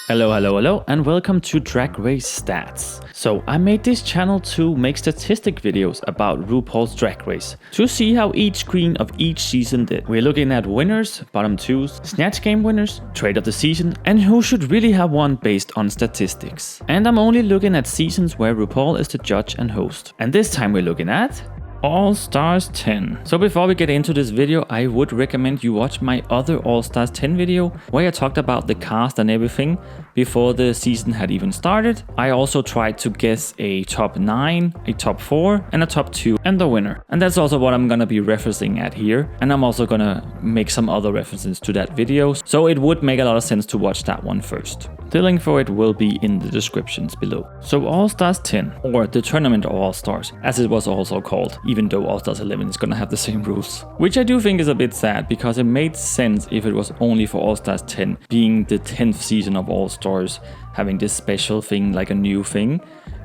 Hello, and welcome to Drag Race Stats. So I made this channel to make statistic videos about RuPaul's Drag Race, to see how each queen of each season did. We're looking at winners, bottom twos, Snatch Game winners, trade of the season, and who should really have won based on statistics. And I'm only looking at seasons where RuPaul is the judge and host. And this time we're looking at All Stars 10. So before we get into this video, I would recommend you watch my other All Stars 10 video where I talked about the cast and everything before the season had even started. I also tried to guess a top 9, a top 4 and a top 2 and the winner. And that's also what I'm gonna be referencing at here. And I'm also gonna make some other references to that video. So it would make a lot of sense to watch that one first. The link for it will be in the descriptions below. So All Stars 10, or the Tournament of All Stars, as it was also called, even though All Stars 11 is gonna have the same rules. Which I do think is a bit sad, because it made sense if it was only for All Stars 10, being the 10th season of All Stars, having this special thing like a new thing.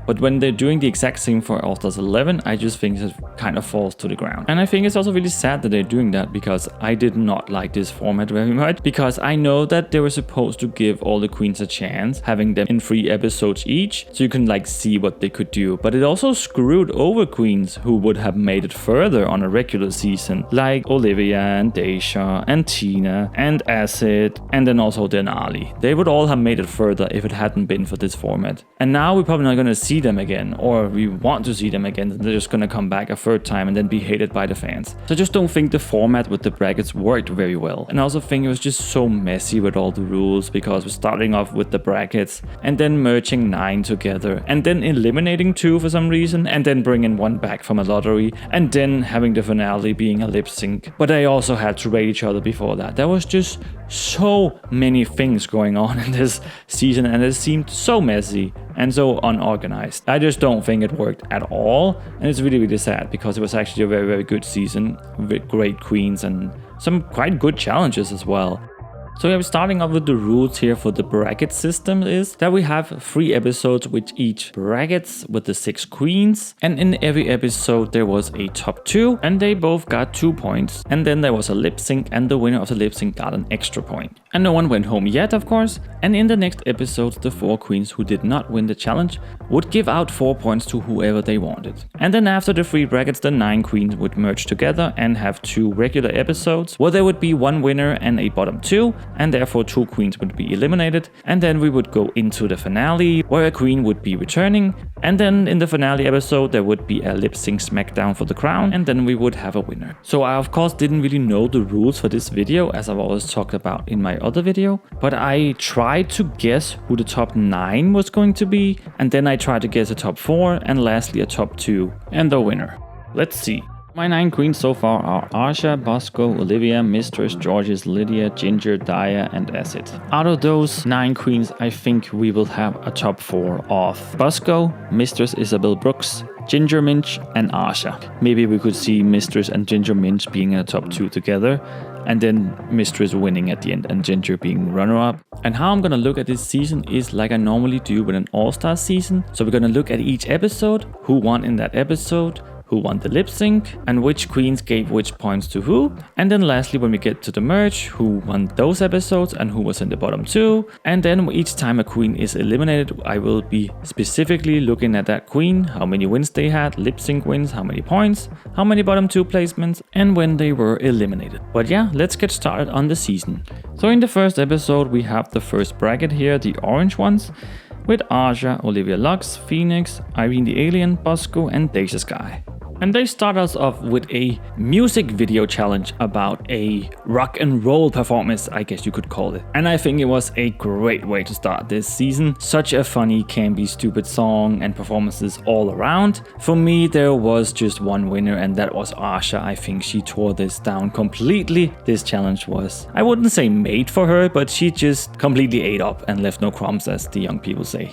But when they're doing the exact same for All Stars 11, I just think it kind of falls to the ground. And I think it's also really sad that they're doing that, because I did not like this format very much. Because I know that they were supposed to give all the queens a chance, having them in 3 episodes each, so you can like see what they could do. But it also screwed over queens who would have made it further on a regular season, like Olivia and Deja and Tina and Acid, and then also Denali. They would all have made it further if it hadn't been for this format. And now we're probably not going to see them again, or we want to see them again, and they're just gonna come back a third time and then be hated by the fans. So I just don't think the format with the brackets worked very well. And I also think it was just so messy with all the rules, because we're starting off with the brackets and then merging 9 together and then eliminating 2 for some reason and then bringing 1 back from a lottery and then having the finale being a lip sync. But they also had to rate each other before that. There was just so many things going on in this season, and it seemed so messy and so unorganized. I just don't think it worked at all, and it's really, really sad, because it was actually a very, very good season with great queens and some quite good challenges as well. So yeah, starting off with the rules here for the bracket system is that we have 3 episodes with each brackets with the 6 queens, and in every episode there was a top 2 and they both got 2 points, and then there was a lip sync and the winner of the lip sync got an extra point. And no one went home yet, of course, and in the next episodes the 4 queens who did not win the challenge would give out 4 points to whoever they wanted. And then after the 3 brackets, the 9 queens would merge together and have 2 regular episodes where there would be 1 winner and a bottom 2, and therefore 2 queens would be eliminated. And then we would go into the finale where a queen would be returning, and then in the finale episode there would be a lip sync smackdown for the crown, and then we would have a winner. So I of course didn't really know the rules for this video, as I've always talked about in my other video, but I tried to guess who the top 9 was going to be, and then I tried to guess a top 4 and lastly a top 2 and the winner. Let's see. My 9 queens so far are Arsha, Bosco, Olivia, Mistress, Georges, Lydia, Ginger, Daya, and Acid. Out of those 9 queens, I think we will have a top 4 of Bosco, Mistress Isabel Brooks, Ginger Minch, and Arsha. Maybe we could see Mistress and Ginger Minch being in a top 2 together, and then Mistress winning at the end and Ginger being runner-up. And how I'm gonna look at this season is like I normally do with an All-Star season. So we're gonna look at each episode, who won in that episode, who won the lip sync, and which queens gave which points to who. And then lastly, when we get to the merge, who won those episodes and who was in the bottom 2. And then each time a queen is eliminated, I will be specifically looking at that queen, how many wins they had, lip sync wins, how many points, how many bottom 2 placements, and when they were eliminated. But yeah, let's get started on the season. So in the first episode, we have the first bracket here, the orange ones, with Aja, Olivia Lux, Phoenix, Irene the Alien, Bosco, and Deja Sky. And they start us off with a music video challenge about a rock and roll performance, I guess you could call it. And I think it was a great way to start this season. Such a funny, campy, stupid song and performances all around. For me, there was just one winner, and that was Arsha. I think she tore this down completely. This challenge was, I wouldn't say made for her, but she just completely ate up and left no crumbs, as the young people say.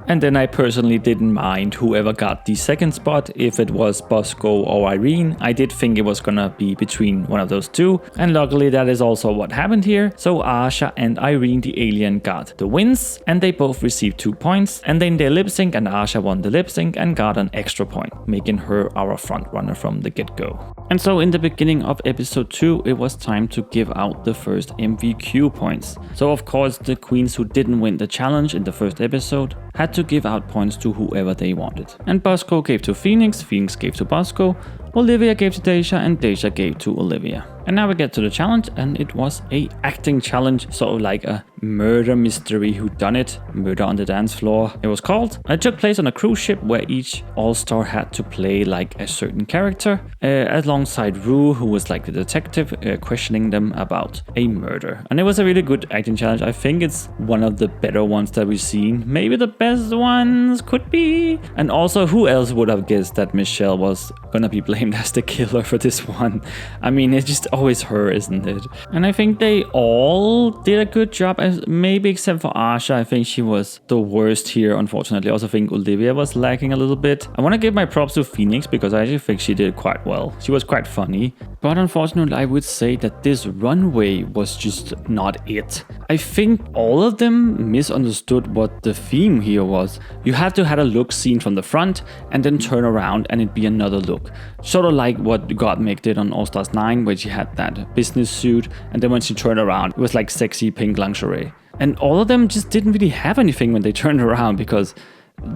And then I personally didn't mind whoever got the second spot, if it was Bosco or Irene. I did think it was gonna be between one of those two, and luckily that is also what happened here. So Asha and Irene the alien got the wins, and they both received 2 points, and then they lip sync, and Asha won the lip sync and got an extra point, making her our front runner from the get-go. And so in the beginning of episode 2, it was time to give out the first MVQ points. So of course the queens who didn't win the challenge in the first episode had to give out points to whoever they wanted. And Bosco gave to Phoenix, Phoenix gave to Bosco, Olivia gave to Deja, and Deja gave to Olivia. And now we get to the challenge, and it was a acting challenge, sort of like a murder mystery whodunit, murder on the dance floor it was called. It took place on a cruise ship where each all-star had to play like a certain character, alongside Ru, who was like the detective, questioning them about a murder. And it was a really good acting challenge. I think it's one of the better ones that we've seen. Maybe the best ones, could be. And also, who else would have guessed that Michelle was gonna be blamed as the killer for this one? I mean, it's just always her, isn't it? And I think they all did a good job, maybe except for Asha. I think she was the worst here, unfortunately. I also think Olivia was lacking a little bit. I want to give my props to Phoenix because I actually think she did quite well. She was quite funny. But unfortunately, I would say that this runway was just not it. I think all of them misunderstood what the theme here was. You had to have a look seen from the front and then turn around and it'd be another look. Sort of like what Gottmik did on All Stars 9, where she had that business suit, and then when she turned around, it was like sexy pink lingerie. And all of them just didn't really have anything when they turned around, because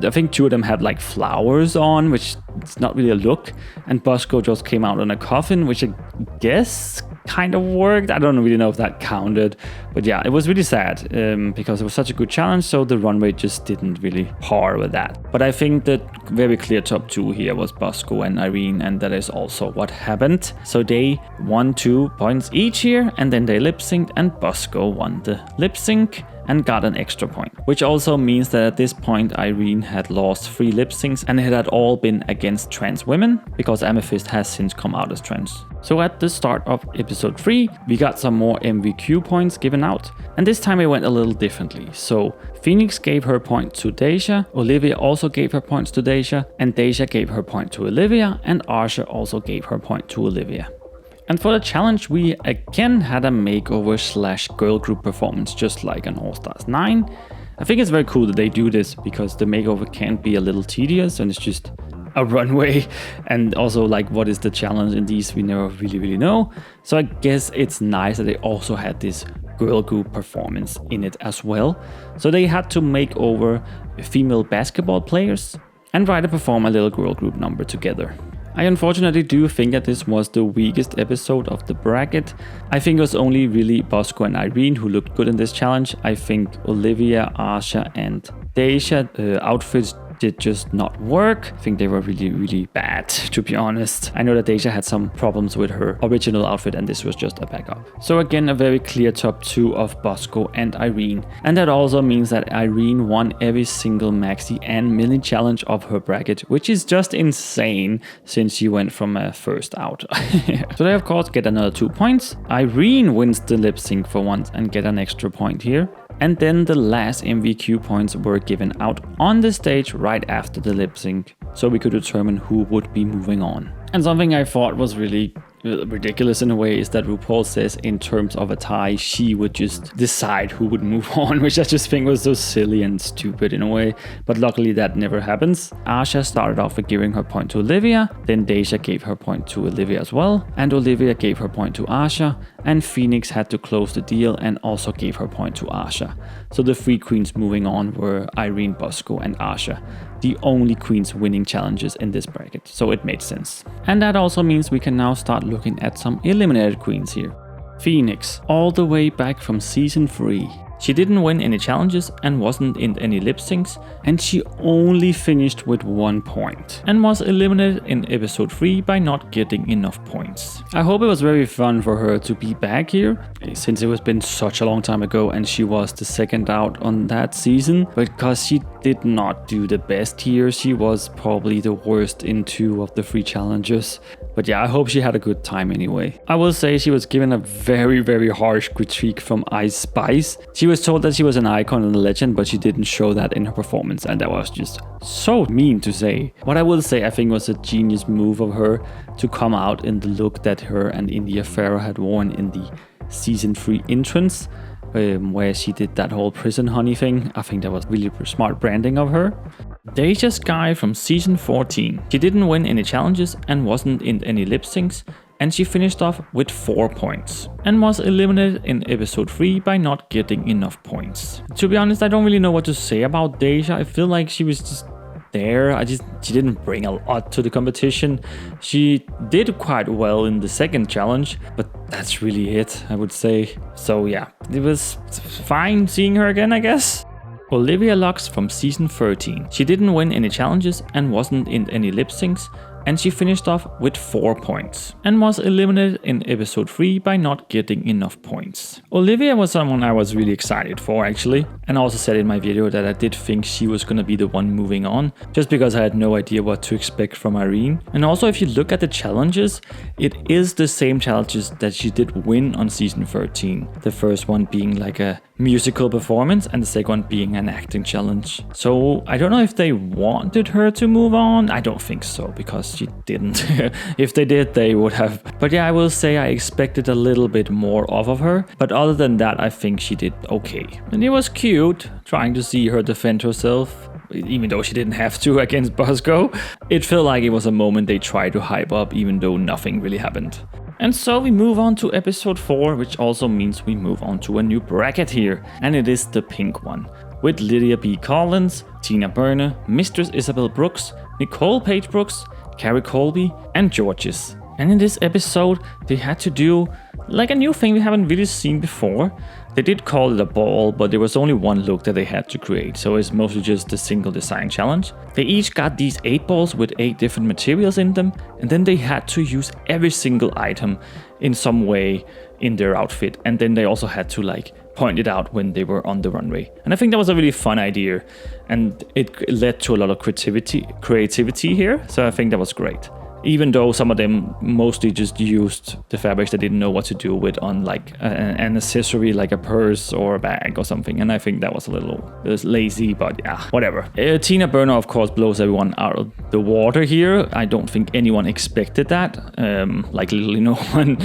I think 2 of them had like flowers on, which it's not really a look. And Bosco just came out on a coffin, which I guess kind of worked. I don't really know if that counted. But yeah, it was really sad because it was such a good challenge. So the runway just didn't really par with that. But I think the very clear top 2 here was Bosco and Irene. And that is also what happened. So they won 2 points each here. And then they lip synced, and Bosco won the lip sync and got an extra point, which also means that at this point Irene had lost 3 lip syncs, and it had all been against trans women, because Amethyst has since come out as trans. So at the start of episode 3, we got some more MVQ points given out, and this time it went a little differently. So Phoenix gave her point to Deja, Olivia also gave her points to Deja, and Deja gave her point to Olivia, and Asha also gave her point to Olivia. And for the challenge, we again had a makeover / girl group performance, just like on All Stars 9. I think it's very cool that they do this, because the makeover can be a little tedious and it's just a runway. And also, like, what is the challenge in these, we never really know. So I guess it's nice that they also had this girl group performance in it as well. So they had to make over female basketball players and try to perform a little girl group number together. I unfortunately do think that this was the weakest episode of the bracket. I think it was only really Bosco and Irene who looked good in this challenge. I think Olivia, Asha, and Deja outfits did just not work. I think they were really bad, to be honest. I know that Deja had some problems with her original outfit, and this was just a backup. So again, a very clear top 2 of Bosco and Irene. And that also means that Irene won every single maxi and mini challenge of her bracket, which is just insane since she went from first out. So they of course get another 2 points. Irene wins the lip sync for once and get an extra point here. And then the last MVQ points were given out on the stage right after the lip sync, so we could determine who would be moving on. And something I thought was really ridiculous in a way is that RuPaul says in terms of a tie, she would just decide who would move on, which I just think was so silly and stupid in a way. But luckily that never happens. Asha started off with giving her point to Olivia, then Deja gave her point to Olivia as well, and Olivia gave her point to Asha, and Phoenix had to close the deal and also gave her point to Asha. So the 3 queens moving on were Irene, Bosco, and Asha, the only queens winning challenges in this bracket, so it made sense. And that also means we can now start looking at some eliminated queens here. Phoenix, all the way back from season 3. She didn't win any challenges and wasn't in any lip syncs, and she only finished with 1 point and was eliminated in episode 3 by not getting enough points. I hope it was very fun for her to be back here, since it was been such a long time ago and she was the second out on that season, because she did not do the best here. She was probably the worst in 2 of the 3 challenges. But yeah, I hope she had a good time anyway. I will say she was given a very, very harsh critique from Ice Spice. She was told that she was an icon and a legend, but she didn't show that in her performance, and that was just so mean to say. What I will say, I think, was a genius move of her to come out in the look that her and India Farrow had worn in the season 3 entrance, where she did that whole prison honey thing. I think that was really smart branding of her. Deja Sky from season 14. She didn't win any challenges and wasn't in any lip syncs, and she finished off with 4 points and was eliminated in episode 3 by not getting enough points. To be honest, I don't really know what to say about Deja. I feel like she was just there. She didn't bring a lot to the competition. She did quite well in the second challenge, but that's really it, I would say. So yeah, it was fine seeing her again, I guess. Olivia Lux from season 13. She didn't win any challenges and wasn't in any lip syncs, and she finished off with 4 points and was eliminated in episode 3 by not getting enough points. Olivia was someone I was really excited for, actually, and I also said in my video that I did think she was gonna be the one moving on, just because I had no idea what to expect from Irene. And also, if you look at the challenges, it is the same challenges that she did win on season 13. The first one being like a musical performance and the second one being an acting challenge. So I don't know if they wanted her to move on. I don't think so, because she didn't. If they did, they would have. But yeah, I will say I expected a little bit more off of her, but other than that, I think she did okay. And it was cute trying to see her defend herself, even though she didn't have to against Bosco. It felt like it was a moment they tried to hype up, even though nothing really happened. And so we move on to episode 4, which also means we move on to a new bracket here, and it is the pink one, with Lydia B. Collins, Tina Burner, Mistress Isabel Brooks, Nicole Page Brooks, Carrie Colby, and Georges. And in this episode, they had to do like a new thing we haven't really seen before. They did call it a ball, but there was only one look that they had to create, so it's mostly just a single design challenge. They each got these 8 balls with 8 different materials in them, and then they had to use every single item in some way in their outfit, and then they also had to like point it out when they were on the runway. And I think that was a really fun idea, and it led to a lot of creativity here, so I think that was great. Even though some of them mostly just used the fabrics they didn't know what to do with on like an accessory like a purse or a bag or something. And I think that was a little lazy, but yeah, whatever. Tina Burner, of course, blows everyone out of the water here. I don't think anyone expected that, like literally no one.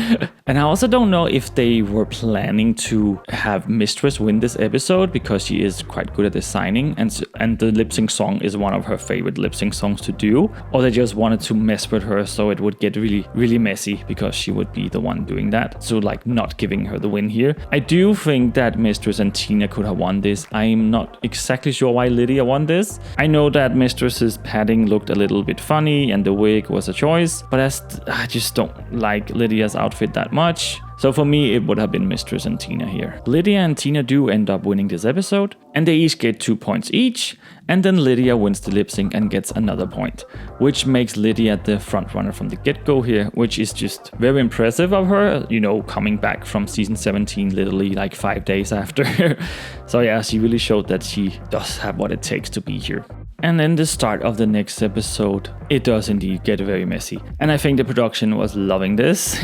And I also don't know if they were planning to have Mistress win this episode, because she is quite good at designing, and the lip sync song is one of her favorite lip sync songs to do, or they just wanted to mess with her so it would get really, really messy, because she would be the one doing that. So like not giving her the win here. I do think that Mistress and Tina could have won this. I'm not exactly sure why Lydia won this. I know that Mistress's padding looked a little bit funny and the wig was a choice, but I just don't like Lydia's outfit that much. So for me, it would have been Mistress and Tina here. Lydia and Tina do end up winning this episode, and they each get 2 points each, and then Lydia wins the lip sync and gets another point, which makes Lydia the front runner from the get-go here, which is just very impressive of her, you know, coming back from season 17 literally like 5 days after. So yeah, she really showed that she does have what it takes to be here. And then the start of the next episode, it does indeed get very messy. And I think the production was loving this,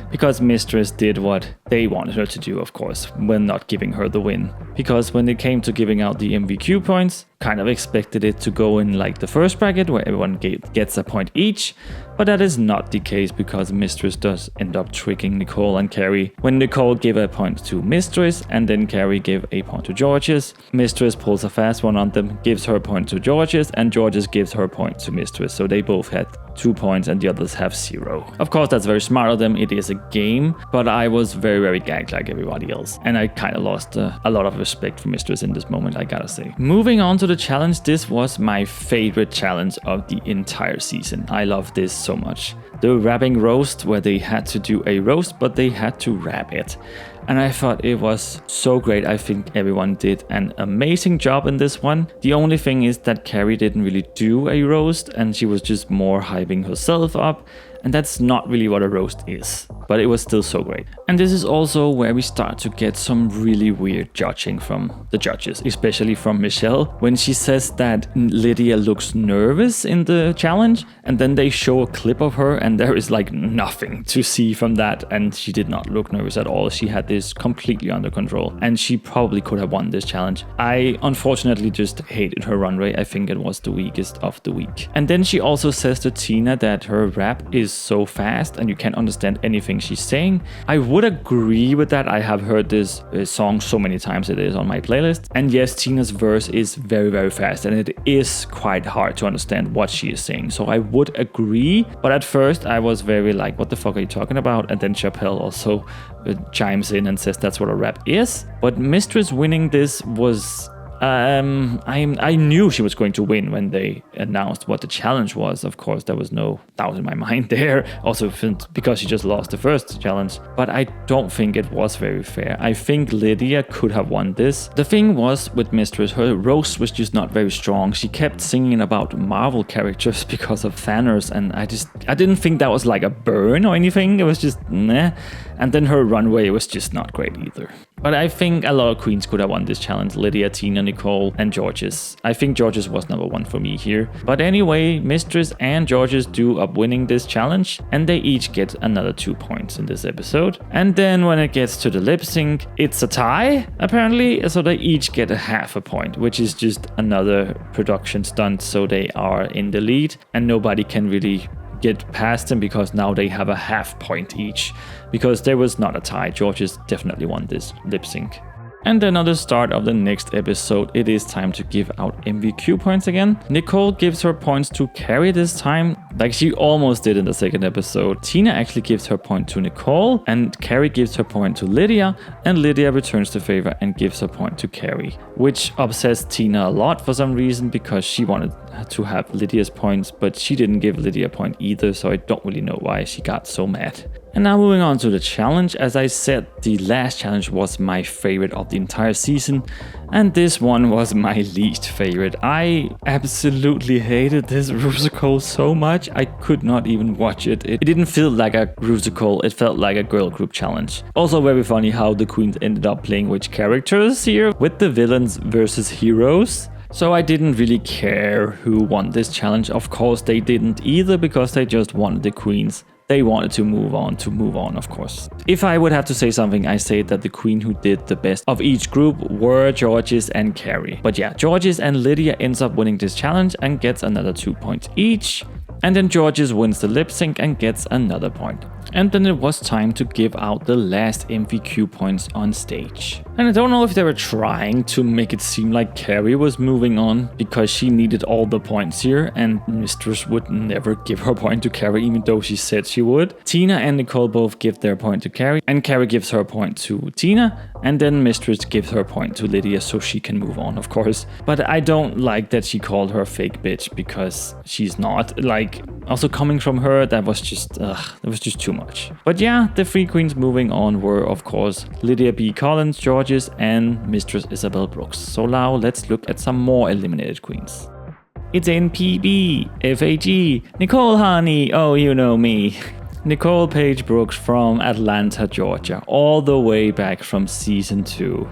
because Mistress did what they wanted her to do, of course, when not giving her the win. Because when it came to giving out the MVQ points, kind of expected it to go in like the first bracket, where everyone gets a point each. But that is not the case, because Mistress does end up tricking Nicole and Carrie. When Nicole gave a point to Mistress and then Carrie gave a point to Georges, Mistress pulls a fast one on them, gives her point to Georges, and Georges gives her point to Mistress. So they both had 2 points and the others have 0. Of course, that's very smart of them. It is a game, but I was very, very gagged like everybody else. And I kind of lost a lot of respect for Mistress in this moment, I gotta say. Moving on to the challenge, this was my favorite challenge of the entire season. I love this so much. The rapping roast, where they had to do a roast, but they had to rap it. And I thought it was so great. I think everyone did an amazing job in this one. The only thing is that Carrie didn't really do a roast, and she was just more hyping herself up. And that's not really what a roast is, but it was still so great. And this is also where we start to get some really weird judging from the judges, especially from Michelle, when she says that Lydia looks nervous in the challenge, and then they show a clip of her and there is like nothing to see from that, and she did not look nervous at all. She had this completely under control, and she probably could have won this challenge. I unfortunately just hated her runway. I think it was the weakest of the week. And then she also says to Tina that her rap is so fast and you can't understand anything she's saying. I would agree with that. I have heard this song so many times, it is on my playlist. And yes, Tina's verse is very, very fast, and it is quite hard to understand what she is saying. So I would agree, but at first I was very like, what the fuck are you talking about? And then Chappelle also chimes in and says that's what a rap is. But Mistress winning this was... I knew she was going to win when they announced what the challenge was. Of course, there was no doubt in my mind there. Also, because she just lost the first challenge. But I don't think it was very fair. I think Lydia could have won this. The thing was with Mistress, her roast was just not very strong. She kept singing about Marvel characters because of Thanos, and I didn't think that was like a burn or anything. It was just meh. And then her runway was just not great either. But I think a lot of queens could have won this challenge. Lydia, Tina, Nicole, and Georges. I think Georges was number one for me here. But anyway, Mistress and Georges do up winning this challenge, and they each get another 2 points in this episode. And then when it gets to the lip sync, it's a tie, apparently. So they each get a half a point, which is just another production stunt. So they are in the lead, and nobody can really get past them because now they have a half point each, because there was not a tie. Georges definitely won this lip sync. And then on the start of the next episode, it is time to give out MVQ points again. Nicole gives her points to Carrie this time, like she almost did in the second episode. Tina actually gives her point to Nicole, and Carrie gives her point to Lydia, and Lydia returns the favor and gives her point to Carrie, which upsets Tina a lot for some reason, because she wanted to have Lydia's points, but she didn't give Lydia a point either, so I don't really know why she got so mad. And now moving on to the challenge. As I said, the last challenge was my favorite of the entire season, and this one was my least favorite. I absolutely hated this rusical so much, I could not even watch it. It didn't feel like a rusical, it felt like a girl group challenge. Also very funny how the queens ended up playing which characters here, with the villains versus heroes. So I didn't really care who won this challenge. Of course they didn't either, because they just wanted the queens. They wanted to move on, of course. If I would have to say something, I say that the queen who did the best of each group were Georges and Carrie. But yeah, Georges and Lydia ends up winning this challenge and gets another 2 points each. And then Georges wins the lip sync and gets another point. And then it was time to give out the last MVQ points on stage. And I don't know if they were trying to make it seem like Carrie was moving on because she needed all the points here, and Mistress would never give her point to Carrie even though she said she would. Tina and Nicole both give their point to Carrie, and Carrie gives her point to Tina, and then Mistress gives her point to Lydia so she can move on, of course. But I don't like that she called her a fake bitch, because she's not. Like, also coming from her, that was just too much. But yeah, the three queens moving on were, of course, Lydia B. Collins, Georges, and Mistress Isabel Brooks. So now let's look at some more eliminated queens. It's NPB, FAG, Nicole Honey, oh you know me. Nicole Paige Brooks from Atlanta, Georgia, all the way back from season 2.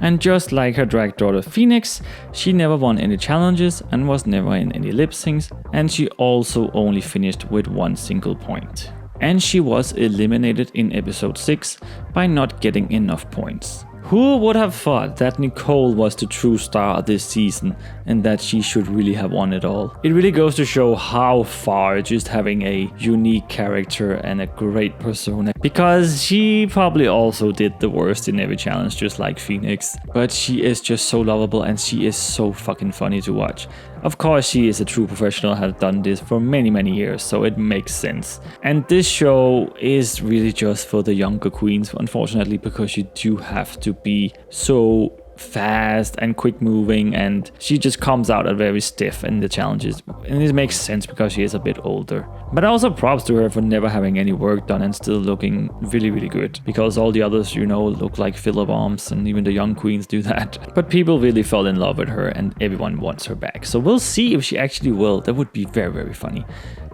And just like her drag daughter Phoenix, she never won any challenges and was never in any lip syncs, and she also only finished with 1 single point. And she was eliminated in episode 6 by not getting enough points. Who would have thought that Nicole was the true star of this season and that she should really have won it all? It really goes to show how far just having a unique character and a great persona, because she probably also did the worst in every challenge just like Phoenix, but she is just so lovable and she is so fucking funny to watch. Of course, she is a true professional, has done this for many years, so it makes sense. And this show is really just for the younger queens, unfortunately, because you do have to be so fast and quick moving, and she just comes out very stiff in the challenges, and it makes sense because she is a bit older. But also props to her for never having any work done and still looking really good, because all the others, you know, look like filler bombs, and even the young queens do that. But people really fell in love with her and everyone wants her back, so we'll see if she actually will. That would be very funny.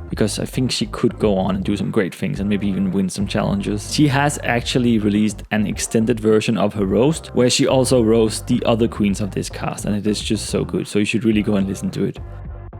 because I think she could go on and do some great things and maybe even win some challenges. She has actually released an extended version of her roast where she also roasts the other queens of this cast, and it is just so good, so you should really go and listen to it.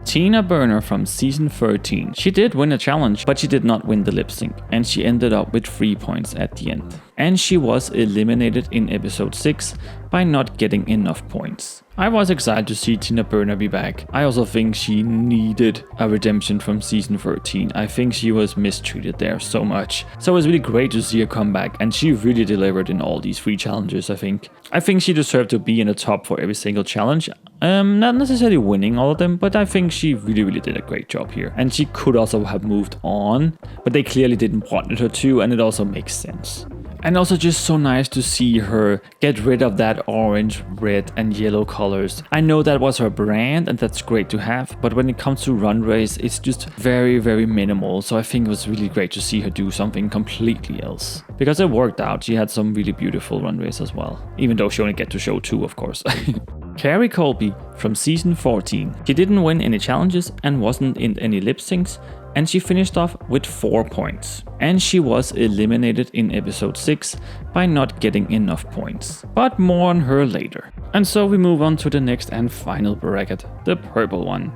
Tina Burner from season 13. She did win a challenge, but she did not win the lip sync, and she ended up with 3 points at the end. And she was eliminated in episode 6 by not getting enough points. I was excited to see Tina Burner be back. I also think she needed a redemption from season 13. I think she was mistreated there so much. So it was really great to see her come back, and she really delivered in all these 3 challenges, I think. I think she deserved to be in the top for every single challenge. Not necessarily winning all of them, but I think she really did a great job here. And she could also have moved on, but they clearly didn't want her to, and it also makes sense. And also just so nice to see her get rid of that orange, red and yellow colors. I know that was her brand and that's great to have, but when it comes to runways, it's just very minimal. So I think it was really great to see her do something completely else. Because it worked out, she had some really beautiful runways as well. Even though she only get to show 2, of course. Carrie Colby from season 14. She didn't win any challenges and wasn't in any lip syncs, and she finished off with 4 points. And she was eliminated in episode 6 by not getting enough points. But more on her later. And so we move on to the next and final bracket, the purple one,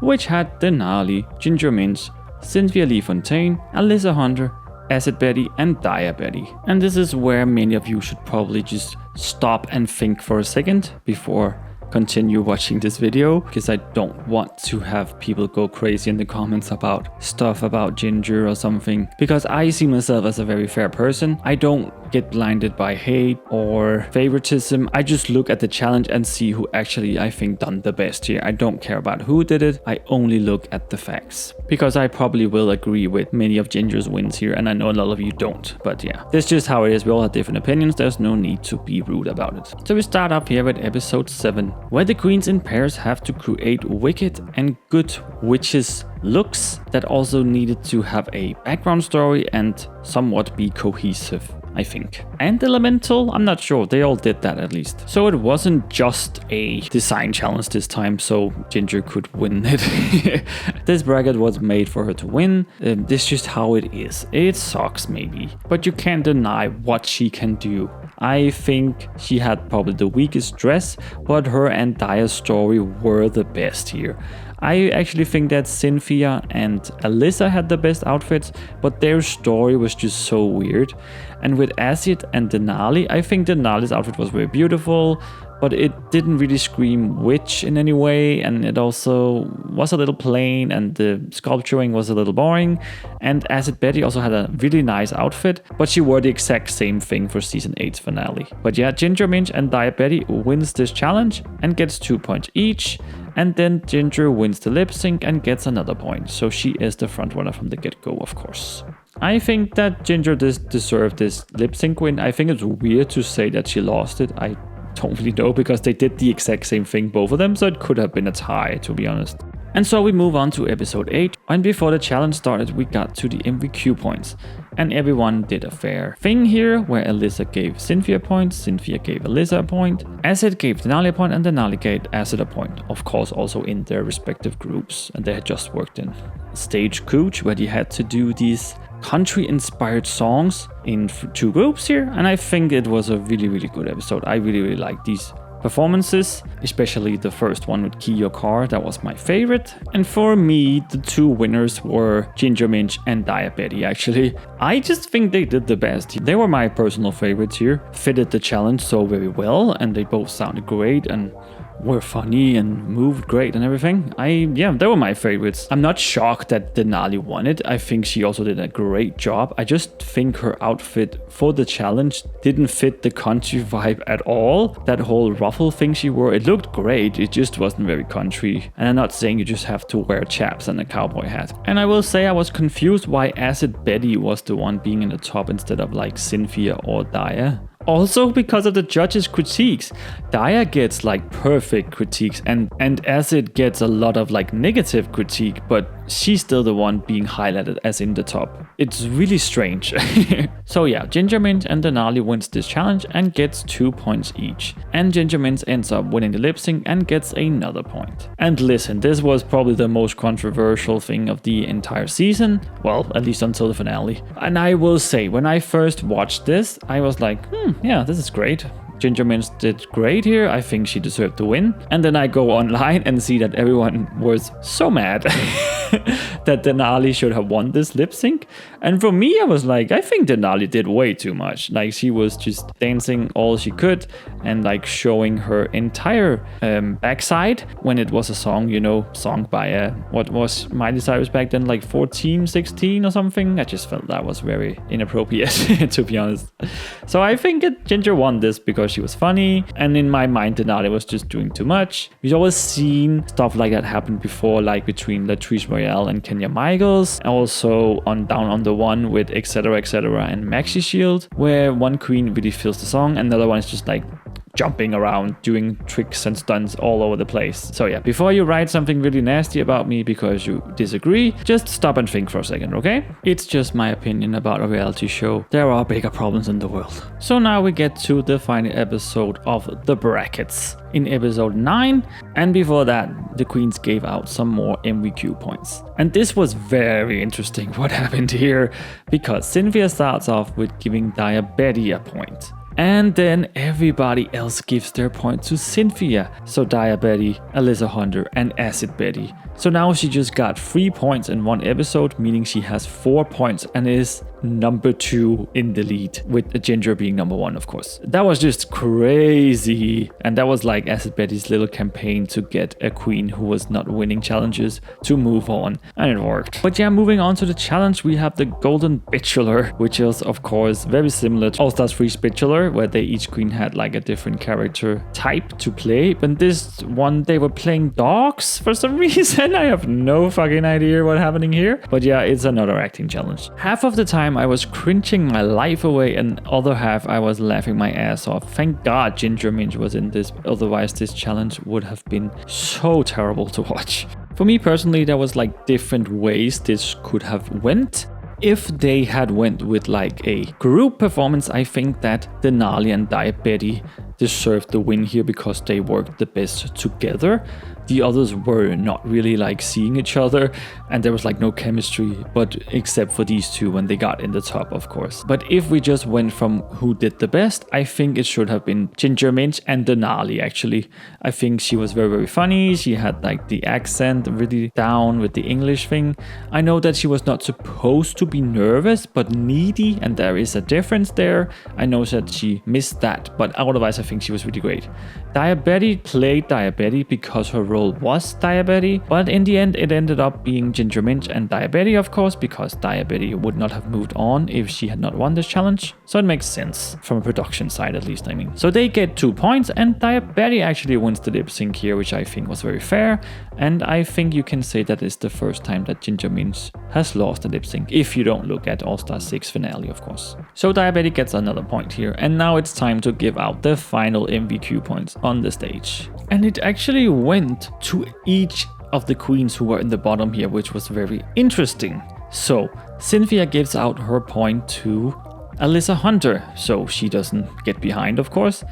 which had Denali, Ginger Minj, Cynthia Lee Fontaine, Alyssa Hunter, Acid Betty and Dia Betty. And this is where many of you should probably just stop and think for a second before continue watching this video, because I don't want to have people go crazy in the comments about stuff about Ginger or something, because I see myself as a very fair person. I don't get blinded by hate or favoritism. I just look at the challenge and see who actually I think done the best here. I don't care about who did it. I only look at the facts, because I probably will agree with many of Ginger's wins here, and I know a lot of you don't, but yeah, that's just how it is. We all have different opinions. There's no need to be rude about it. So we start up here with episode 7, where the queens in pairs have to create wicked and good witches looks that also needed to have a background story and somewhat be cohesive, I think. And elemental, I'm not sure, they all did that at least. So it wasn't just a design challenge this time, so Ginger could win it. This bracket was made for her to win. This is just how it is. It sucks maybe, but you can't deny what she can do. I think she had probably the weakest dress, but her and Dia's story were the best here. I actually think that Cynthia and Alyssa had the best outfits, but their story was just so weird. And with Acid and Denali, I think Denali's outfit was very beautiful, but it didn't really scream witch in any way, and it also was a little plain, and the sculpturing was a little boring. And Acid Betty also had a really nice outfit, but she wore the exact same thing for season 8's finale. But yeah, Ginger Minj and Dia Betty wins this challenge and gets 2 points each, and then Ginger wins the lip sync and gets another point, so she is the front runner from the get-go, of course. I think that Ginger deserved this lip sync win. I think it's weird to say that she lost it. I don't really know, because they did the exact same thing, both of them, so it could have been a tie, to be honest. And so we move on to episode 8, and before the challenge started we got to the MVQ points, and everyone did a fair thing here, where Alyssa gave Cynthia a point, Cynthia gave Alyssa a point, Acid gave Denali a point, and Denali gave Acid a point, of course also in their respective groups, and they had just worked in Stage Cooch, where they had to do these country-inspired songs in 2 groups here, and I think it was a really good episode. I really liked these performances, especially the first one with Key Your Car. That was my favorite. And for me, the 2 winners were Ginger Minj and Dia Betty, actually. I just think they did the best. They were my personal favorites here. Fitted the challenge so very well, and they both sounded great and were funny and moved great and everything. Yeah, they were my favorites. I'm not shocked that Denali won it. I think she also did a great job. I just think her outfit for the challenge didn't fit the country vibe at all. That whole ruffle thing she wore, it looked great. It just wasn't very country. And I'm not saying you just have to wear chaps and a cowboy hat. And I will say I was confused why Acid Betty was the one being in the top instead of like Cynthia or Dia. also because of the judges' critiques. Daya gets like perfect critiques and Acid gets a lot of like negative critique, but she's still the one being highlighted as in the top. It's really strange. So yeah, Ginger Minj and Denali wins this challenge and gets 2 points each. And Ginger Minj ends up winning the lip sync and gets another point. And listen, this was probably the most controversial thing of the entire season. Well, at least until the finale. And I will say, when I first watched this, I was like, yeah, this is great. Ginger Minj did great here. I think she deserved to win. And then I go online and see that everyone was so mad that Denali should have won this lip sync. And for me, I was like, I think Denali did way too much. Like, she was just dancing all she could and like showing her entire backside when it was a song, you know, sung by what was Miley Cyrus back then, like 14, 16 or something. I just felt that was very inappropriate, to be honest. So I think Ginger won this because she was funny, and in my mind Denali was just doing too much. We've always seen stuff like that happen before, like between Latrice Royale and Kenya Michaels, also on Down on the One with etc and Maxi Shield, where one queen really feels the song and the other one is just like jumping around, doing tricks and stunts all over the place. So yeah, before you write something really nasty about me because you disagree, just stop and think for a second, okay? It's just my opinion about a reality show. There are bigger problems in the world. So now we get to the final episode of the brackets. In episode 9, and before that, the queens gave out some more MVQ points. And this was very interesting what happened here, because Cynthia starts off with giving Diabetes a point. And then everybody else gives their point to Cynthia. So Diabetes, Alyssa Hunter, and Acid Betty. So now she just got 3 points in one episode, meaning she has 4 points and is number 2 in the lead, with Ginger being number 1, of course. That was just crazy. And that was like Acid Betty's little campaign to get a queen who was not winning challenges to move on. And it worked. But yeah, moving on to the challenge, we have the Golden Bachelor, which is of course very similar to All Stars 3's Bachelor, where they each queen had like a different character type to play. But this one, they were playing dogs for some reason. I have no fucking idea what's happening here. But yeah, it's another acting challenge. Half of the time I was cringing my life away, and other half I was laughing my ass off. Thank God Ginger Minj was in this, otherwise this challenge would have been so terrible to watch. For me personally, there was like different ways this could have went. If they had went with like a group performance, I think that Denali and Diabetes deserved the win here because they worked the best together. The others were not really like seeing each other, and there was like no chemistry, but except for these two when they got in the top, of course. But if we just went from who did the best, I think it should have been Ginger Minj and Denali actually. I think she was very, very funny. She had like the accent really down with the English thing. I know that she was not supposed to be nervous, but needy, and there is a difference there. I know that she missed that, but otherwise I think she was really great. Diabetes played Diabetes because her role was Diabetes, but in the end it ended up being Ginger Minj and Diabetes, of course, because Diabetes would not have moved on if she had not won this challenge. So it makes sense from a production side, at least, I mean. So they get 2 points, and Diabetes actually wins the lip sync here, which I think was very fair. And I think you can say that it's the first time that Ginger Minj has lost a lip sync, if you don't look at All Star 6 finale, of course. So Diabetes gets another point here, and now it's time to give out the final MVQ points on the stage. And it actually went to each of the queens who were in the bottom here, which was very interesting. So Cynthia gives out her point to Alyssa Hunter, so she doesn't get behind, of course.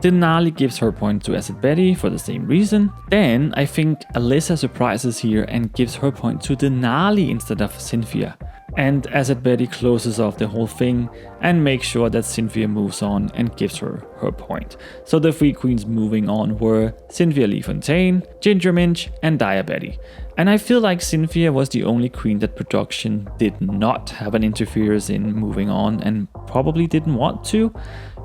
Denali gives her point to Acid Betty for the same reason. Then I think Alyssa surprises here and gives her point to Denali instead of Cynthia. And Acid Betty closes off the whole thing and makes sure that Cynthia moves on and gives her her point. So the 3 queens moving on were Cynthia Lee Fontaine, Ginger Minj, and Diabetes. And I feel like Cynthia was the only queen that production did not have an interference in moving on, and probably didn't want to.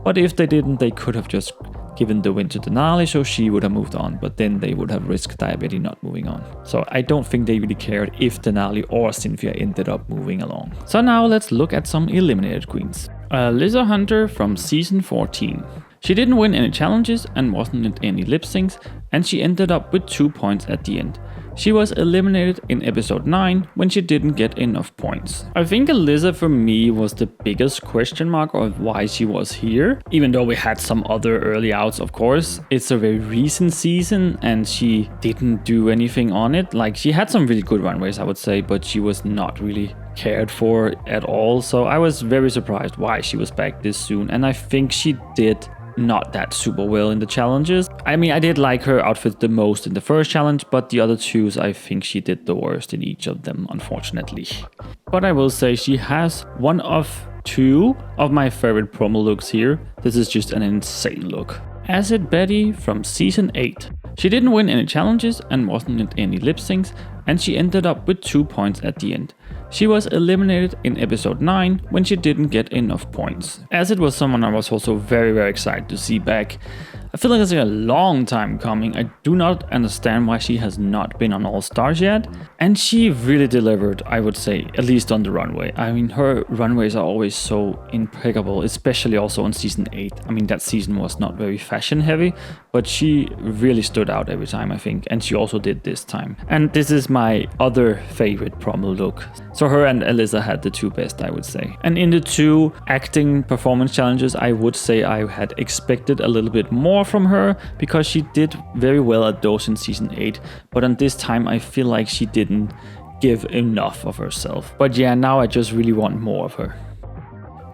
But if they didn't, they could have just given the win to Denali, so she would have moved on, but then they would have risked Diabetes not moving on. So I don't think they really cared if Denali or Cynthia ended up moving along. So now let's look at some eliminated queens. Alyssa Hunter from season 14. She didn't win any challenges and wasn't in any lip syncs, and she ended up with 2 points at the end. She was eliminated in episode 9 when she didn't get enough points. I think Alyssa for me was the biggest question mark of why she was here. Even though we had some other early outs, of course. It's a very recent season and she didn't do anything on it. Like, she had some really good runways, I would say, but she was not really cared for at all. So I was very surprised why she was back this soon. And I think she did not that super well in the challenges. I mean, I did like her outfit the most in the first challenge, but the other twos, I think she did the worst in each of them, unfortunately. But I will say she has one of two of my favorite promo looks here. This is just an insane look. Acid Betty from season 8. She didn't win any challenges and wasn't in any lip syncs, and she ended up with 2 points at the end. She was eliminated in episode 9 when she didn't get enough points. Acid was someone I was also very excited to see back. I feel like it's a long time coming. I do not understand why she has not been on All Stars yet. And she really delivered, I would say, at least on the runway. I mean, her runways are always so impeccable, especially also on season 8. I mean, that season was not very fashion heavy, but she really stood out every time, I think. And she also did this time. And this is my other favorite promo look. So her and Alyssa had the two best, I would say. And in the two acting performance challenges, I would say I had expected a little bit more from her because she did very well at those in season 8. But on this time, I feel like she didn't give enough of herself. But yeah, now I just really want more of her.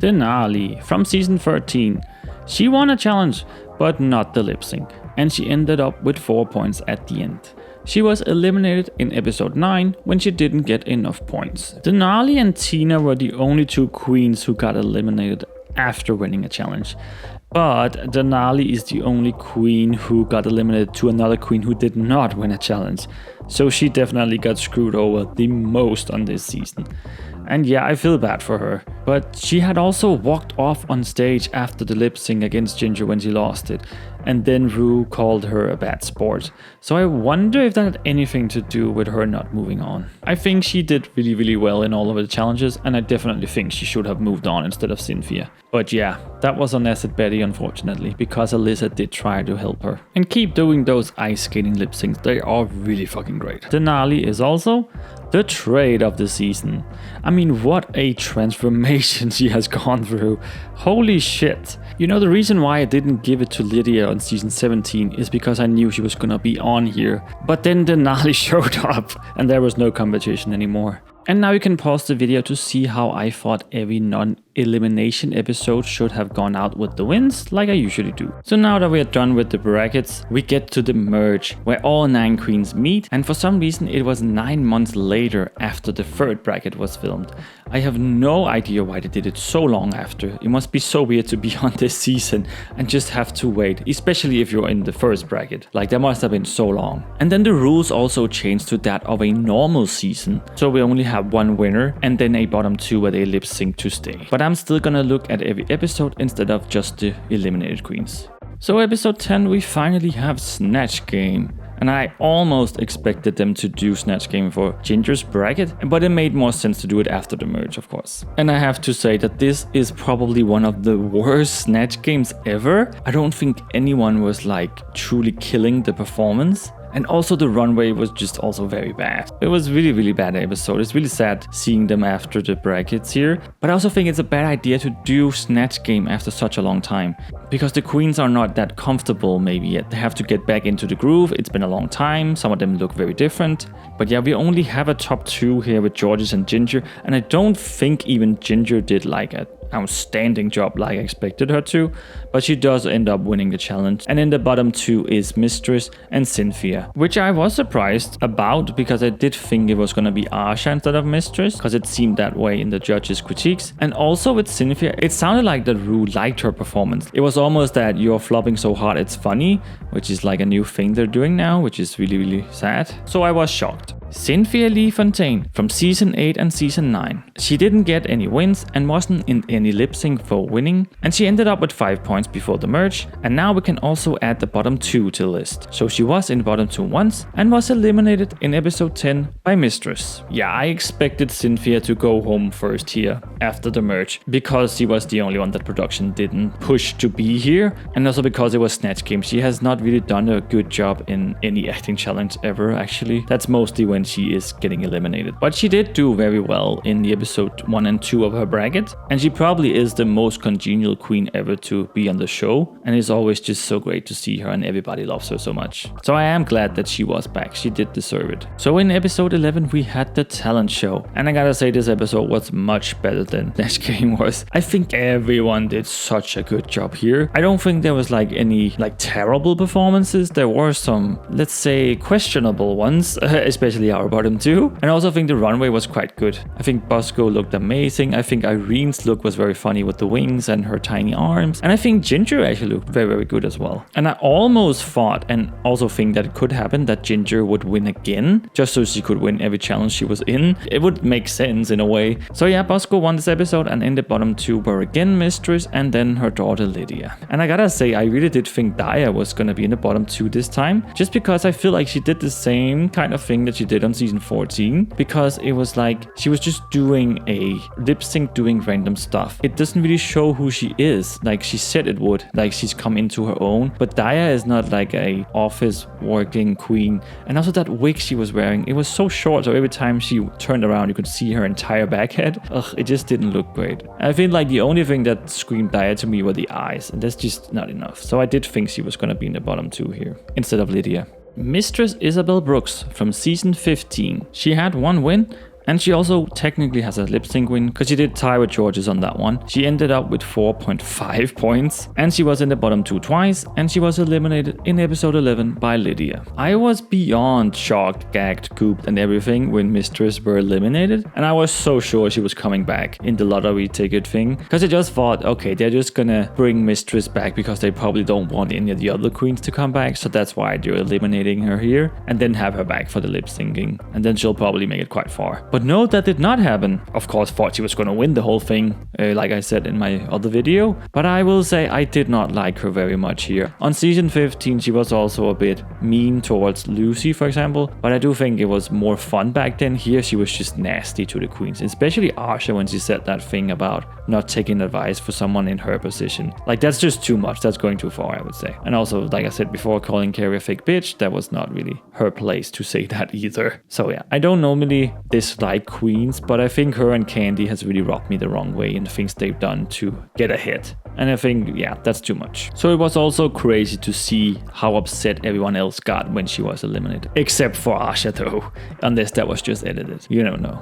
Denali from season 13. She won a challenge, but not the lip sync. And she ended up with 4 points at the end. She was eliminated in episode 9 when she didn't get enough points. Denali and Tina were the only two queens who got eliminated after winning a challenge. But Denali is the only queen who got eliminated to another queen who did not win a challenge. So she definitely got screwed over the most on this season. And yeah, I feel bad for her. But she had also walked off on stage after the lip sync against Ginger when she lost it. And then Ru called her a bad sport. So I wonder if that had anything to do with her not moving on. I think she did really well in all of the challenges, and I definitely think she should have moved on instead of Cynthia. But yeah, that was on Acid Betty, unfortunately, because Alyssa did try to help her. And keep doing those ice skating lip syncs, they are really fucking great. Denali is also the trade of the season. I mean, what a transformation she has gone through. Holy shit. You know, the reason why I didn't give it to Lydia on season 17 is because I knew she was gonna be on here. But then Denali showed up and there was no competition anymore. And now you can pause the video to see how I thought every non-elimination episode should have gone out with the wins, like I usually do. So now that we are done with the brackets, we get to the merge, where all 9 queens meet, and for some reason it was 9 months later after the third bracket was filmed. I have no idea why they did it so long after. It must be so weird to be on this season and just have to wait, especially if you're in the first bracket. Like, that must have been so long. And then the rules also changed to that of a normal season. So we only have one winner and then a bottom 2 where they lip sync to stay. But I'm still gonna look at every episode instead of just the eliminated queens. So episode 10, we finally have Snatch Game. And I almost expected them to do Snatch Game for Ginger's bracket, but it made more sense to do it after the merge, of course. And I have to say that this is probably one of the worst Snatch Games ever. I don't think anyone was like truly killing the performance. And also the runway was just also very bad. It was really bad episode. It's really sad seeing them after the brackets here. But I also think it's a bad idea to do Snatch Game after such a long time. Because the queens are not that comfortable maybe yet. They have to get back into the groove. It's been a long time. Some of them look very different. But yeah, we only have a top 2 here with Georges and Ginger. And I don't think even Ginger did like it. Outstanding job like I expected her to, but she does end up winning the challenge. And in the bottom 2 is Mistress and Cynthia, which I was surprised about because I did think it was gonna be Asha instead of Mistress, because it seemed that way in the judges' critiques. And also with Cynthia, it sounded like that Ru liked her performance. It was almost that you're flopping so hard it's funny, which is like a new thing they're doing now, which is really sad. So I was shocked. Cynthia Lee Fontaine from season 8 and season 9. She didn't get any wins and wasn't in any lip sync for winning, and she ended up with 5 points before the merge, and now we can also add the bottom 2 to the list. So she was in the bottom 2 once and was eliminated in episode 10 by Mistress. Yeah, I expected Cynthia to go home first here after the merge, because she was the only one that production didn't push to be here, and also because it was Snatch Game. She has not really done a good job in any acting challenge ever, actually. That's mostly when she is getting eliminated. But she did do very well in the episode 1 and 2 of her bracket, and she probably is the most congenial queen ever to be on the show, and it's always just so great to see her, and everybody loves her so much. So I am glad that she was back. She did deserve it. So in episode 11 we had the talent show, and I gotta say this episode was much better than Snatch Game was. I think everyone did such a good job here. I don't think there was like any terrible performances. There were some, let's say, questionable ones, especially our bottom 2. And I also think the runway was quite good. I think Bosco looked amazing. I think Irene's look was very funny with the wings and her tiny arms. And I think Ginger actually looked very, very good as well. And I almost thought, and also think that it could happen, that Ginger would win again, just so she could win every challenge she was in. It would make sense in a way. So yeah, Bosco won this episode, and in the bottom 2 were again Mistress and then her daughter Lydia. And I gotta say, I really did think Daya was gonna be in the bottom 2 this time, just because I feel like she did the same kind of thing that she did on season 14, because it was like she was just doing a lip sync, doing random stuff. It doesn't really show who she is, like she said it would, like she's come into her own. But Daya is not like a office working queen. And also that wig she was wearing, it was so short, so every time she turned around you could see her entire back head. Ugh, it just didn't look great. I feel like the only thing that screamed Daya to me were the eyes, and that's just not enough. So I did think she was gonna be in the bottom 2 here instead of Lydia. Mistress Isabel Brooks from season 15. She had 1 win, and she also technically has a lip sync win, because she did tie with Georges on that one. She ended up with 4.5 points, and she was in the bottom 2 twice, and she was eliminated in episode 11 by Lydia. I was beyond shocked, gagged, gooped and everything when Mistress were eliminated, and I was so sure she was coming back in the lottery ticket thing, because I just thought, okay, they're just gonna bring Mistress back because they probably don't want any of the other queens to come back, so that's why they're eliminating her here, and then have her back for the lip syncing, and then she'll probably make it quite far. But no, that did not happen. Of course, thought she was gonna win the whole thing, like I said in my other video. But I will say I did not like her very much here. On season 15, she was also a bit mean towards Lucy, for example. But I do think it was more fun back then. Here, she was just nasty to the queens, especially Arsha when she said that thing about not taking advice for someone in her position. Like, that's just too much. That's going too far, I would say. And also, like I said before, calling Carrie a fake bitch, that was not really her place to say that either. So yeah, I don't normally dislike queens, but I think her and Candy has really rubbed me the wrong way in the things they've done to get ahead. And I think, yeah, that's too much. So it was also crazy to see how upset everyone else got when she was eliminated. Except for Arsha though, unless that was just edited. You don't know.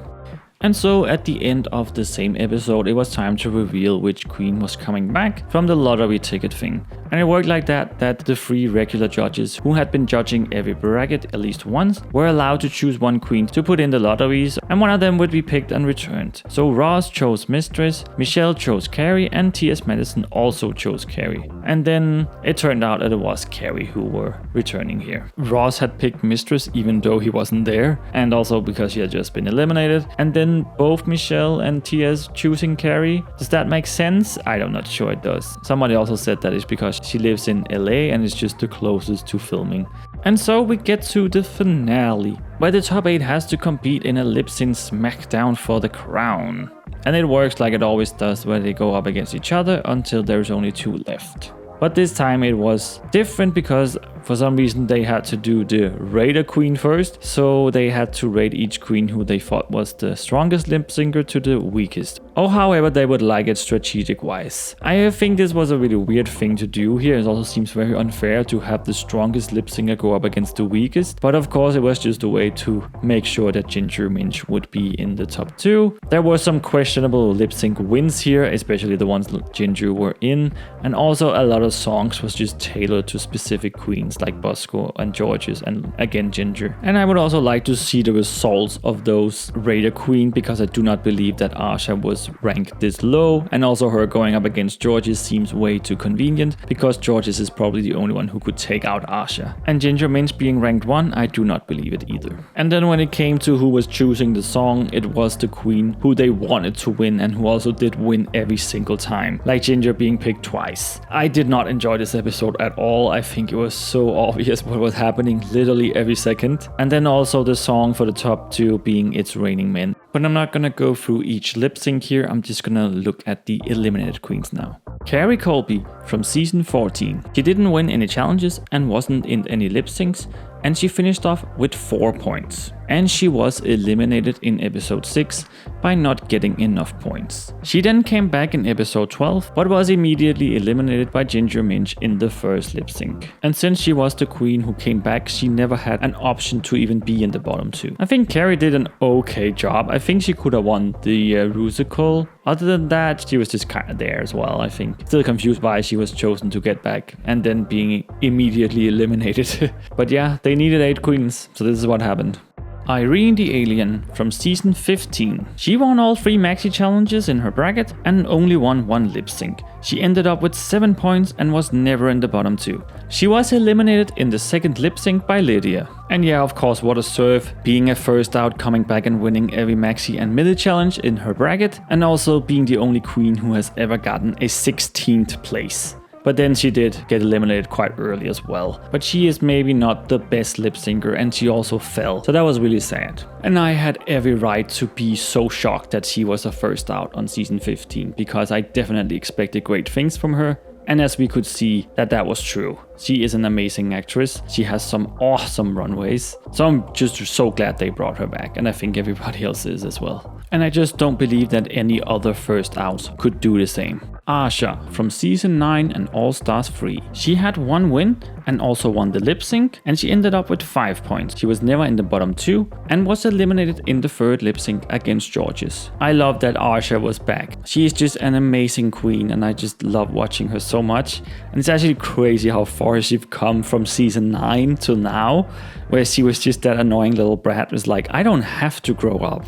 And so at the end of the same episode, it was time to reveal which queen was coming back from the lottery ticket thing. And it worked like that the 3 regular judges who had been judging every bracket at least once were allowed to choose 1 queen to put in the lotteries, and one of them would be picked and returned. So Ross chose Mistress, Michelle chose Carrie, and T.S. Madison also chose Carrie. And then it turned out that it was Carrie who were returning here. Ross had picked Mistress even though he wasn't there, and also because she had just been eliminated, and then both Michelle and T.S. choosing Carrie. Does that make sense? I'm not sure it does. Somebody also said that it's because she lives in LA and it's just the closest to filming. And so we get to the finale, where the top 8 has to compete in a lip sync smackdown for the crown. And it works like it always does, where they go up against each other until there's only 2 left. But this time it was different because for some reason they had to do the Raider Queen first. So they had to rate each queen who they thought was the strongest lip syncer to the weakest. Or however they would like it strategic wise. I think this was a really weird thing to do here. It also seems very unfair to have the strongest lip syncer go up against the weakest. But of course it was just a way to make sure that Ginger Minch would be in the top 2. There were some questionable lip sync wins here, especially the ones Ginger were in. And also a lot of songs was just tailored to specific queens. ones like Bosco and George's and again Ginger. And I would also like to see the results of those Raider Queen, because I do not believe that Asha was ranked this low, and also her going up against George's seems way too convenient because George's is probably the only one who could take out Asha. And Ginger Minch being ranked 1, I do not believe it either. And then when it came to who was choosing the song, it was the Queen who they wanted to win and who also did win every single time, like Ginger being picked twice. I did not enjoy this episode at all. I think it was so obvious what was happening literally every second. And then also the song for the top 2 being It's Raining Men. But I'm not gonna go through each lip sync here, I'm just gonna look at the eliminated queens now. Carrie Colby from season 14. She didn't win any challenges and wasn't in any lip syncs, and she finished off with 4 points. And she was eliminated in episode 6 by not getting enough points. She then came back in episode 12, but was immediately eliminated by Ginger Minch in the first lip sync. And since she was the queen who came back, she never had an option to even be in the bottom 2. I think Carrie did an okay job. I think she could have won the Rusical. Other than that, she was just kind of there as well, I think. Still confused why she was chosen to get back and then being immediately eliminated. But yeah, they needed 8 queens, so this is what happened. Irene the Alien from season 15. She won all 3 maxi challenges in her bracket and only won 1 lip sync. She ended up with 7 points and was never in the bottom 2. She was eliminated in the second lip sync by Lydia. And yeah, of course, what a serve, being a first out, coming back and winning every maxi and midi challenge in her bracket, and also being the only queen who has ever gotten a 16th place. But then she did get eliminated quite early as well. But she is maybe not the best lip syncer, and she also fell. So that was really sad. And I had every right to be so shocked that she was a first out on season 15, because I definitely expected great things from her. And as we could see, that was true. She is an amazing actress. She has some awesome runways. So I'm just so glad they brought her back, and I think everybody else is as well. And I just don't believe that any other first outs could do the same. Asha from season 9 and All Stars 3. She had 1 win and also won the lip sync, and she ended up with 5 points. She was never in the bottom 2 and was eliminated in the 3rd lip sync against George's. I love that Asha was back. She is just an amazing queen, and I just love watching her so much. And it's actually crazy how far she's come from season 9 to now, where she was just that annoying little brat, was like, I don't have to grow up.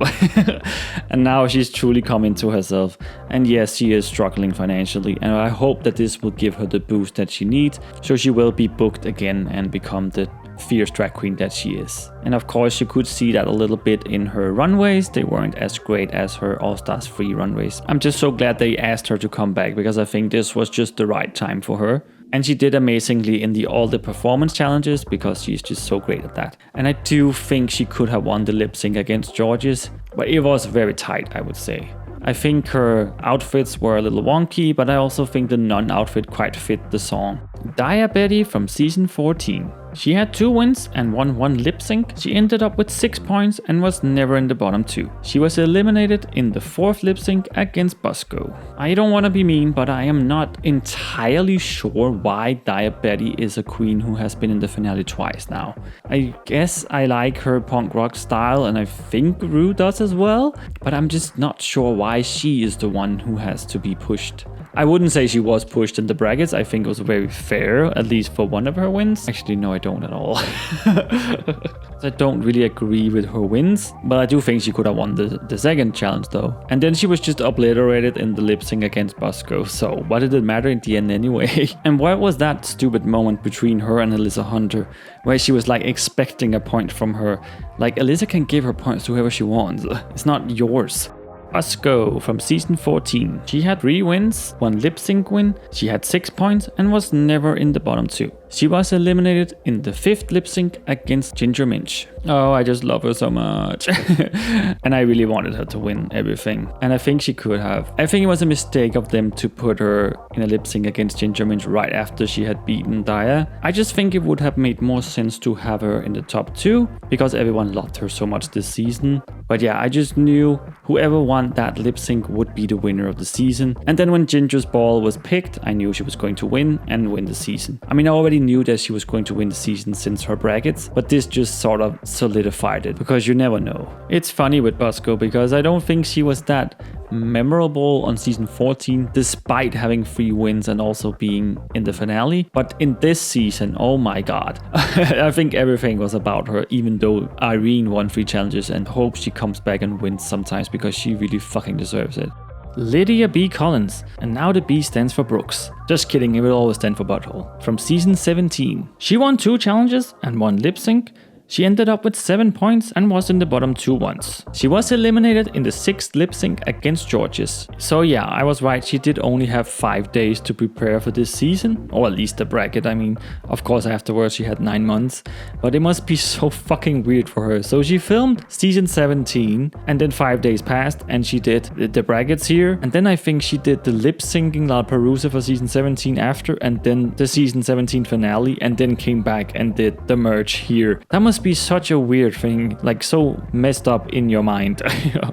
And now she's truly come into herself. And yes, she is struggling financially, and I hope that this will give her the boost that she needs, so she will be booked again and become the fierce drag queen that she is. And of course, you could see that a little bit in her runways. They weren't as great as her All Stars 3 runways. I'm just so glad they asked her to come back, because I think this was just the right time for her. And she did amazingly in all the performance challenges, because she's just so great at that. And I do think she could have won the lip sync against George's, but it was very tight, I would say. I think her outfits were a little wonky, but I also think the non-outfit quite fit the song. Dia Betty from season 14. She had 2 wins and won 1 lip sync. She ended up with 6 points and was never in the bottom 2. She was eliminated in the 4th lip sync against Bosco. I don't want to be mean, but I am not entirely sure why Dia Betty is a queen who has been in the finale twice now. I guess I like her punk rock style, and I think Ru does as well, but I'm just not sure why she is the one who has to be pushed. I wouldn't say she was pushed in the brackets. I think it was very fair, at least for one of her wins. Actually, no, I don't at all. I don't really agree with her wins, but I do think she could have won the second challenge though. And then she was just obliterated in the lip sync against Bosco, so what did it matter in the end anyway? And what was that stupid moment between her and Alyssa Hunter, where she was like expecting a point from her? Like, Alyssa can give her points to whoever she wants. It's not yours. Bosco from season 14. She had 3 wins, 1 lip sync win, she had 6 points and was never in the bottom 2. She was eliminated in the 5th lip sync against Ginger Minch. Oh, I just love her so much. And I really wanted her to win everything. And I think she could have. I think it was a mistake of them to put her in a lip sync against Ginger Minch right after she had beaten Dia. I just think it would have made more sense to have her in the top 2, because everyone loved her so much this season. But yeah, I just knew whoever won that lip sync would be the winner of the season. And then when Ginger's ball was picked, I knew she was going to win and win the season. I mean, I already knew that she was going to win the season since her brackets, but this just sort of solidified it, because you never know. It's funny with Bosco, because I don't think she was that memorable on season 14, despite having 3 wins and also being in the finale. But in this season, oh my god, I think everything was about her, even though Irene won 3 challenges, and hope she comes back and wins sometimes because she really fucking deserves it. Lydia B. Collins, and now the B stands for Brooks. Just kidding, it will always stand for butthole. From season 17. She won 2 challenges and 1 lip sync. She ended up with 7 points and was in the bottom 2 once. She was eliminated in the 6th lip sync against Georges. So yeah, I was right, she did only have 5 days to prepare for this season, or at least the bracket. I mean, of course afterwards she had 9 months, but it must be so fucking weird for her. So she filmed season 17 and then 5 days passed and she did the brackets here, and then I think she did the lip syncing Lollapalooza for season 17 after, and then the season 17 finale, and then came back and did the merge here. That must be such a weird thing, like so messed up in your mind.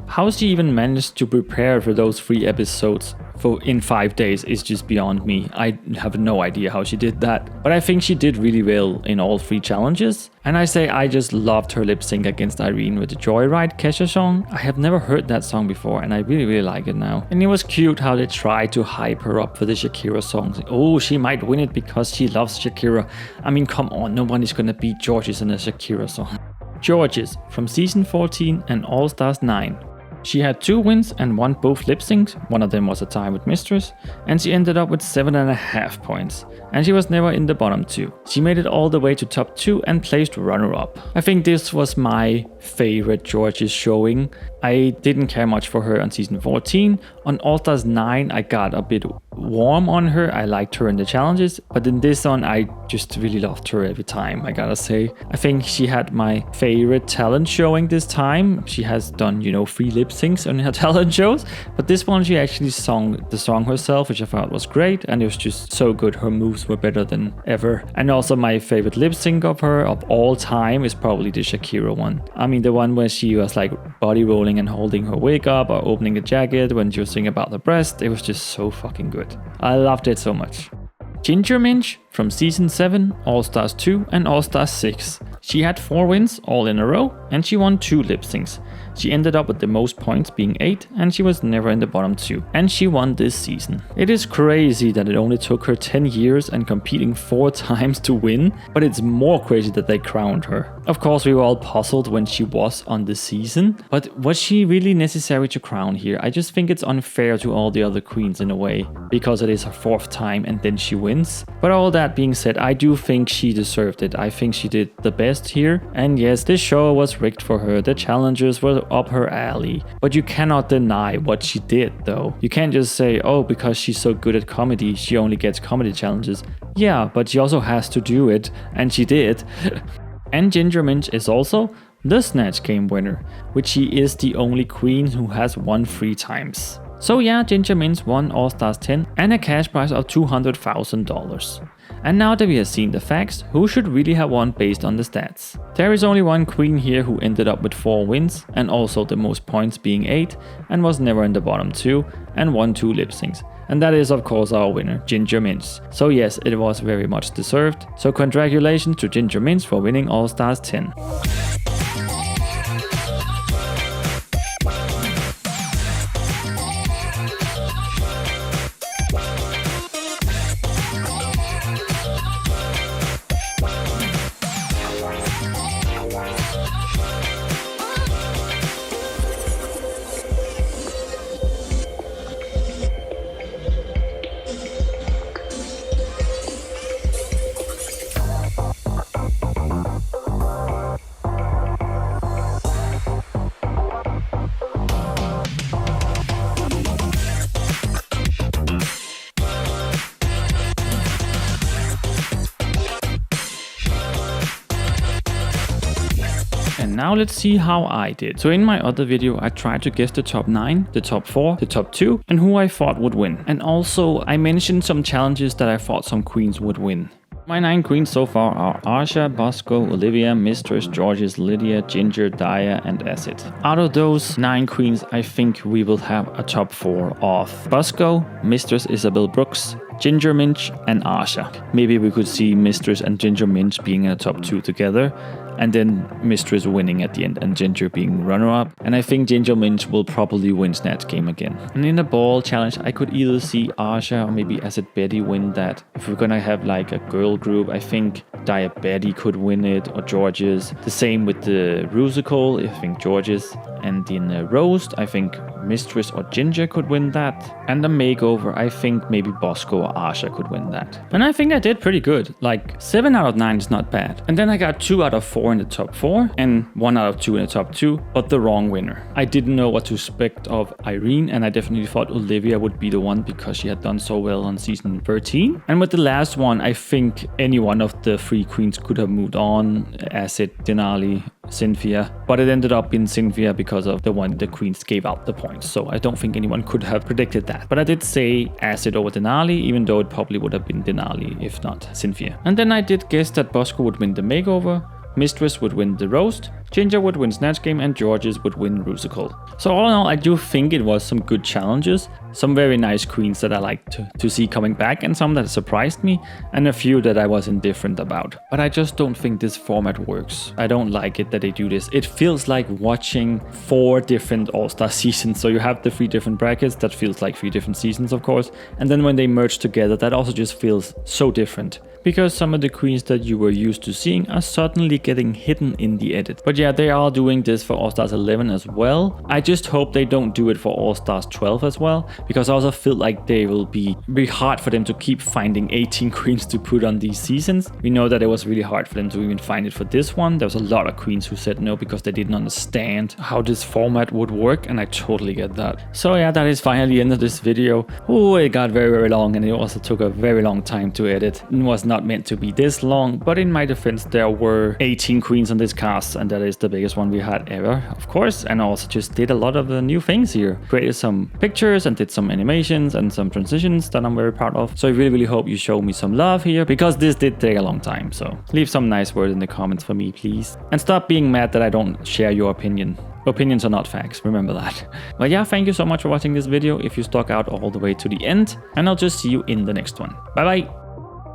How she even managed to prepare for those 3 episodes in 5 days is just beyond me. I have no idea how she did that, but I think she did really well in all 3 challenges. And I say I just loved her lip sync against Irene with the Joyride Kesha song. I have never heard that song before and I really like it now. And it was cute how they tried to hype her up for the Shakira songs. Oh, she might win it because she loves Shakira. I mean, come on, no one is gonna beat Georges in a Shakira song. Georges from season 14 and All Stars 9. She had 2 wins and won both lip syncs. One of them was a tie with Mistress, and she ended up with 7.5 points. And she was never in the bottom 2. She made it all the way to top 2 and placed runner-up. I think this was my favorite Georges showing. I didn't care much for her on season 14. On All Stars 9, I got a bit warm on her. I liked her in the challenges, but in this one, I just really loved her every time, I gotta say. I think she had my favorite talent showing this time. She has done, 3 lip syncs on her talent shows, but this one she actually sung the song herself, which I thought was great, and it was just so good. Her moves were better than ever. And also my favorite lip sync of her of all time is probably the Shakira one. I mean, the one where she was like body rolling and holding her wig up or opening a jacket when she was singing about the breast. It was just so fucking good. I loved it so much. Ginger Minch from season 7, All Stars 2 and All Stars 6. She had 4 wins all in a row and she won 2 lip syncs. She ended up with the most points being 8 and she was never in the bottom 2. And she won this season. It is crazy that it only took her 10 years and competing 4 times to win, but it's more crazy that they crowned her. Of course, we were all puzzled when she was on the season, but was she really necessary to crown here? I just think it's unfair to all the other queens in a way, because it is her 4th time and then she wins. But all that being said, I do think she deserved it. I think she did the best here. And yes, this show was rigged for her. The challenges were up her alley. But you cannot deny what she did though. You can't just say, oh, because she's so good at comedy, she only gets comedy challenges. Yeah, but she also has to do it. And she did. And Ginger Minch is also the Snatch Game winner, which she is the only queen who has won 3 times. So yeah, Ginger Minch won All Stars 10 and a cash prize of $200,000. And now that we have seen the facts, who should really have won based on the stats? There is only one queen here who ended up with 4 wins and also the most points being 8 and was never in the bottom 2 and won 2 lip syncs. And that is of course our winner, Ginger Minch. So yes, it was very much deserved. So congratulations to Ginger Minch for winning All Stars 10. And now let's see how I did. So in my other video, I tried to guess the top 9, the top 4, the top 2, and who I thought would win. And also I mentioned some challenges that I thought some queens would win. My 9 queens so far are Arsha, Bosco, Olivia, Mistress, Georges, Lydia, Ginger, Daya, and Acid. Out of those 9 queens, I think we will have a top 4 of Bosco, Mistress Isabel Brooks, Ginger Minch, and Asha. Maybe we could see Mistress and Ginger Minch being in the top 2 together, and then Mistress winning at the end and Ginger being runner-up. And I think Ginger Minch will probably win Snatch Game again. And in the ball challenge, I could either see Asha or maybe Acid Betty win that. If we're gonna have like a girl group, I think Betty could win it, or George's. The same with the Rusical, I think George's. And in the roast, I think Mistress or Ginger could win that. And the makeover, I think maybe Bosco or Asha could win that. And I think I did pretty good. Like 7 out of 9 is not bad. And then I got 2 out of 4 in the top 4 and 1 out of 2 in the top 2, but the wrong winner. I didn't know what to expect of Irene, and I definitely thought Olivia would be the one because she had done so well on season 13. And with the last one, I think any one of the 3 queens could have moved on. Acid, Denali, Cynthia, but it ended up being Cynthia because of the one the queens gave out the points, so I don't think anyone could have predicted that. But I did say Acid over Denali, even though it probably would have been Denali if not Cynthia. And then I did guess that Bosco would win the makeover, Mistress would win the roast, Ginger would win Snatch Game, and George's would win Rusical. So all in all, I do think it was some good challenges, some very nice queens that I liked to see coming back, and some that surprised me, and a few that I was indifferent about. But I just don't think this format works. I don't like it that they do this. It feels like watching 4 different All-Star seasons. So you have the 3 different brackets, that feels like 3 different seasons, of course. And then when they merge together, that also just feels so different. Because some of the queens that you were used to seeing are suddenly getting hidden in the edit. But yeah, they are doing this for All-Stars 11 as well. I just hope they don't do it for All-Stars 12 as well, because I also feel like they will be hard for them to keep finding 18 queens to put on these seasons. We know that it was really hard for them to even find it for this one. There was a lot of queens who said no because they didn't understand how this format would work, and I totally get that. So yeah, that is finally the end of this video. Oh, it got very, very long, and it also took a very long time to edit. It was not meant to be this long, but in my defense, there were 18 queens on this cast, and that is the biggest one we had ever, of course. And I also just did a lot of the new things here. Created some pictures and did some animations and some transitions that I'm very proud of. So I really, really hope you show me some love here, because this did take a long time. So leave some nice words in the comments for me, please. And stop being mad that I don't share your opinion. Opinions are not facts, remember that. But yeah, thank you so much for watching this video if you stuck out all the way to the end, and I'll just see you in the next one. Bye bye!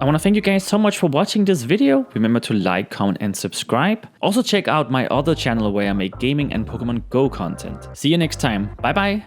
I want to thank you guys so much for watching this video. Remember to like, comment, and subscribe. Also check out my other channel where I make gaming and Pokemon Go content. See you next time. Bye bye!